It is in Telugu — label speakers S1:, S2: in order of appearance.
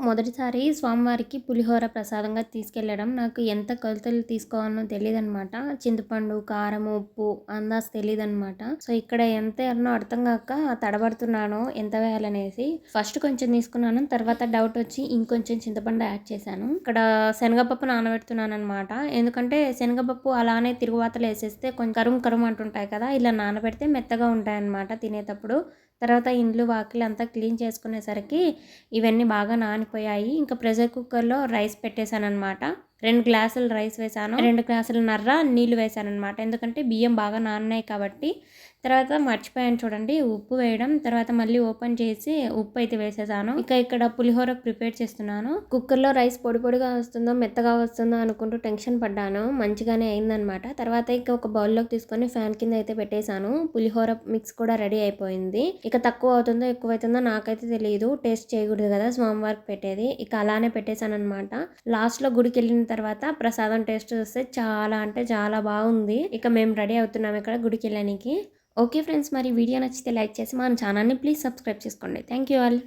S1: మొదటిసారి స్వామివారికి పులిహోర ప్రసాదంగా తీసుకెళ్ళడం. నాకు ఎంత కొలతలు తీసుకోవాలో తెలీదనమాట. చింతపండు, కారం, ఉప్పు అందాజు తెలీదనమాట. సో, ఇక్కడ ఎంత ఎన్నో అర్థం కాక తడబడుతున్నాను ఎంత వేయాలనేసి. ఫస్ట్ కొంచెం తీసుకున్నాను. తర్వాత డౌట్ వచ్చి ఇంకొంచెం చింతపండు యాడ్ చేశాను. ఇక్కడ శనగపప్పు నానబెడుతున్నాననమాట. ఎందుకంటే శనగపప్పు అలానే తిరుగువాతలు వేసేస్తే కొంచెం కరుం కరుం అంటుంటాయి కదా! ఇలా నానబెడితే మెత్తగా ఉంటాయన్నమాట తినేటప్పుడు. తర్వాత ఇండ్లు వాకిలి అంతా క్లీన్ చేసుకునేసరికి ఇవన్నీ బాగా నానిపోయాయి. ఇంకా ప్రెషర్ కుక్కర్‌లో రైస్ పెట్టేశాననమాట. 2 గ్లాసులు రైస్ వేశాను. 2 గ్లాసులన్నర నీళ్లు వేశాననమాట. ఎందుకంటే బియ్యం బాగా నానినాయి కాబట్టి. తర్వాత మర్చిపోయాను చూడండి ఉప్పు వేయడం. తర్వాత మళ్ళీ ఓపెన్ చేసి ఉప్పు అయితే వేసేసాను. ఇక్కడ పులిహోర ప్రిపేర్ చేస్తున్నాను. కుక్కర్‌లో రైస్ పొడి పొడిగా వస్తుందో, మెత్తగా వస్తుందో అనుకుంటూ టెన్షన్ పడ్డాను. మంచిగానే అయిందనమాట. తర్వాత ఒక బౌల్‌లోకి తీసుకొని ఫ్యాన్ కింద అయితే పెట్టేశాను. పులిహోర మిక్స్ కూడా రెడీ అయిపోయింది. తక్కువ అవుతుందో, ఎక్కువ అవుతుందో నాకైతే తెలియదు. టేస్ట్ చేయకూడదు కదా స్వామివారికి పెట్టేది. అలానే పెట్టేశాననమాట. లాస్ట్‌లో గుడికి వెళ్ళిన తర్వాత ప్రసాదం టేస్ట్ చూస్తే చాలా అంటే చాలా బాగుంది. మేము రెడీ అవుతున్నాం ఇక్కడ గుడికి వెళ్ళడానికి. ఓకే ఫ్రెండ్స్, మరి వీడియో నచ్చితే లైక్ చేసి మన ఛానల్ని ప్లీజ్ సబ్స్క్రైబ్ చేసుకోండి. Thank you all.